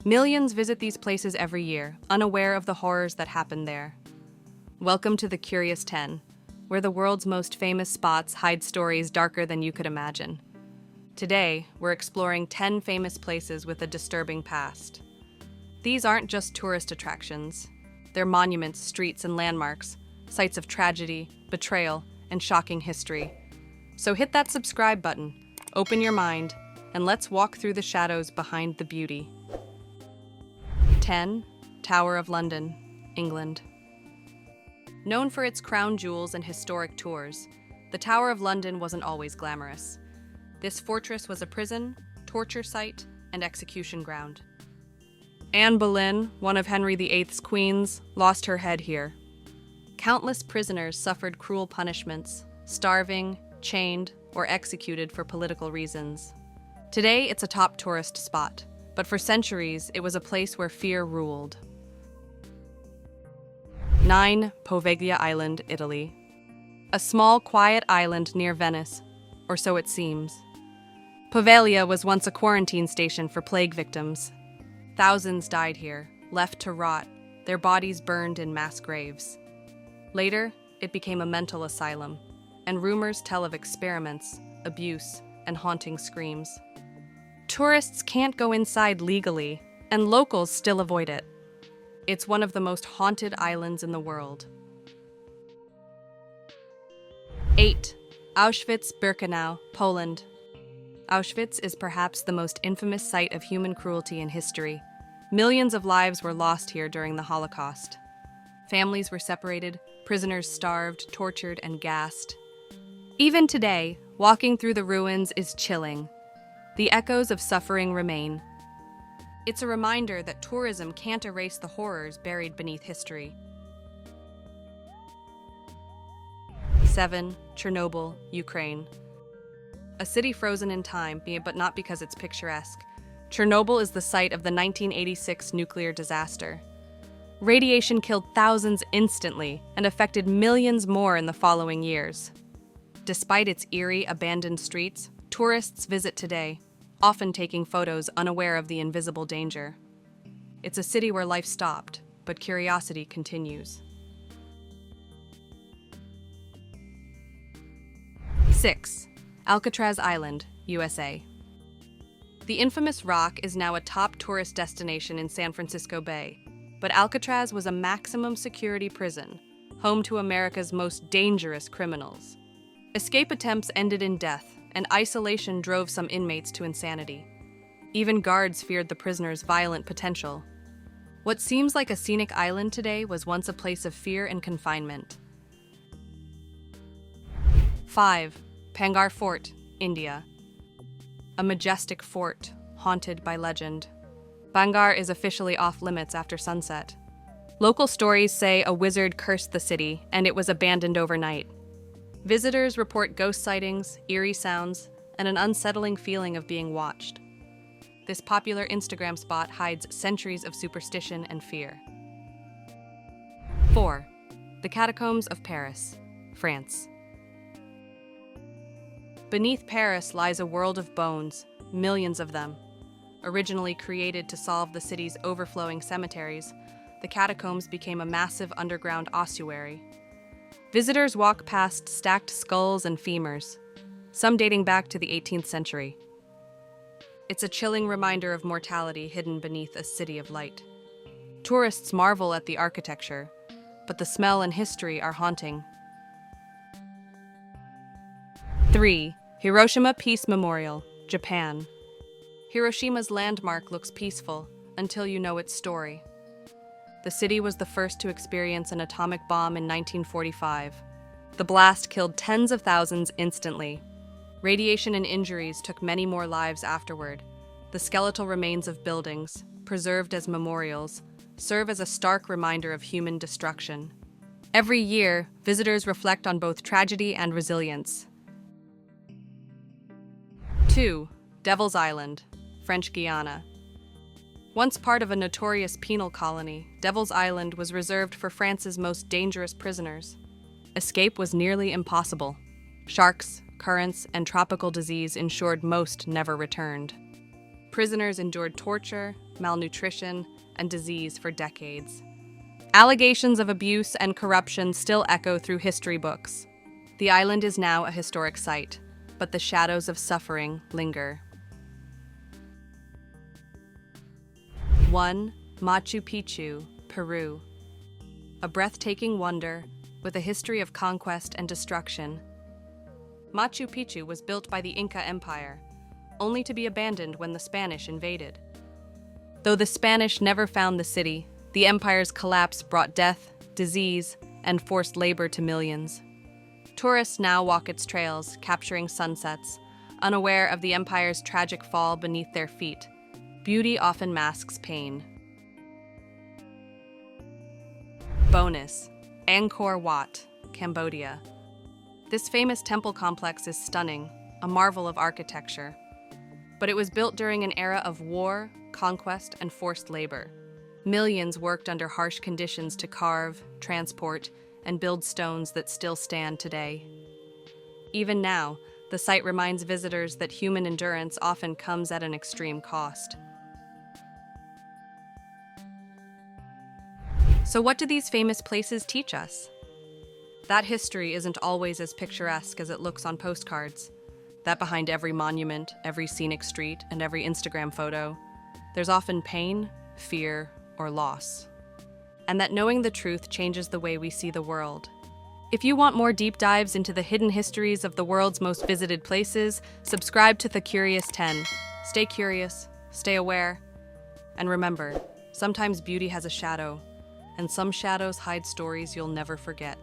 Millions visit these places every year, unaware of the horrors that happen there. Welcome to the Curious 10, where the world's most famous spots hide stories darker than you could imagine. Today, we're exploring 10 famous places with a disturbing past. These aren't just tourist attractions. They're monuments, streets, and landmarks, sites of tragedy, betrayal, and shocking history. So hit that subscribe button, open your mind, and let's walk through the shadows behind the beauty. 10. Tower of London, England. Known for its crown jewels and historic tours, the Tower of London wasn't always glamorous. This fortress was a prison, torture site, and execution ground. Anne Boleyn, one of Henry VIII's queens, lost her head here. Countless prisoners suffered cruel punishments, starving, chained, or executed for political reasons. Today, it's a top tourist spot, but for centuries, it was a place where fear ruled. 9. Poveglia Island, Italy. A small, quiet island near Venice, or so it seems. Poveglia was once a quarantine station for plague victims. Thousands died here, left to rot, their bodies burned in mass graves. Later, it became a mental asylum, and rumors tell of experiments, abuse, and haunting screams. Tourists can't go inside legally, and locals still avoid it. It's one of the most haunted islands in the world. 8. Auschwitz-Birkenau, Poland. Auschwitz is perhaps the most infamous site of human cruelty in history. Millions of lives were lost here during the Holocaust. Families were separated, prisoners starved, tortured, and gassed. Even today, walking through the ruins is chilling. The echoes of suffering remain. It's a reminder that tourism can't erase the horrors buried beneath history. 7. Chernobyl, Ukraine. A city frozen in time, but not because it's picturesque. Chernobyl is the site of the 1986 nuclear disaster. Radiation killed thousands instantly and affected millions more in the following years. Despite its eerie, abandoned streets, tourists visit today, often taking photos unaware of the invisible danger. It's a city where life stopped, but curiosity continues. 6. Alcatraz Island, USA. The infamous Rock is now a top tourist destination in San Francisco Bay, but Alcatraz was a maximum security prison, home to America's most dangerous criminals. Escape attempts ended in death, and isolation drove some inmates to insanity. Even guards feared the prisoners' violent potential. What seems like a scenic island today was once a place of fear and confinement. 5. Pangar Fort, India. A majestic fort, haunted by legend. Pangar is officially off-limits after sunset. Local stories say a wizard cursed the city, and it was abandoned overnight. Visitors report ghost sightings, eerie sounds, and an unsettling feeling of being watched. This popular Instagram spot hides centuries of superstition and fear. 4. The Catacombs of Paris, France. Beneath Paris lies a world of bones, millions of them. Originally created to solve the city's overflowing cemeteries, the catacombs became a massive underground ossuary. Visitors walk past stacked skulls and femurs, some dating back to the 18th century. It's a chilling reminder of mortality hidden beneath a city of light. Tourists marvel at the architecture, but the smell and history are haunting. 3. Hiroshima Peace Memorial, Japan. Hiroshima's landmark looks peaceful until you know its story. The city was the first to experience an atomic bomb in 1945. The blast killed tens of thousands instantly. Radiation and injuries took many more lives afterward. The skeletal remains of buildings, preserved as memorials, serve as a stark reminder of human destruction. Every year, visitors reflect on both tragedy and resilience. 2. Devil's Island, French Guiana. Once part of a notorious penal colony, Devil's Island was reserved for France's most dangerous prisoners. Escape was nearly impossible. Sharks, currents, and tropical disease ensured most never returned. Prisoners endured torture, malnutrition, and disease for decades. Allegations of abuse and corruption still echo through history books. The island is now a historic site, but the shadows of suffering linger. 1. Machu Picchu, Peru. A breathtaking wonder with a history of conquest and destruction. Machu Picchu was built by the Inca Empire, only to be abandoned when the Spanish invaded. Though the Spanish never found the city, the empire's collapse brought death, disease, and forced labor to millions. Tourists now walk its trails, capturing sunsets, unaware of the empire's tragic fall beneath their feet. Beauty often masks pain. Bonus: Angkor Wat, Cambodia. This famous temple complex is stunning, a marvel of architecture. But it was built during an era of war, conquest, and forced labor. Millions worked under harsh conditions to carve, transport, and build stones that still stand today. Even now, the site reminds visitors that human endurance often comes at an extreme cost. So what do these famous places teach us? That history isn't always as picturesque as it looks on postcards. That behind every monument, every scenic street, and every Instagram photo, there's often pain, fear, or loss. And that knowing the truth changes the way we see the world. If you want more deep dives into the hidden histories of the world's most visited places, subscribe to The Curious 10. Stay curious, stay aware, and remember, sometimes beauty has a shadow, and some shadows hide stories you'll never forget.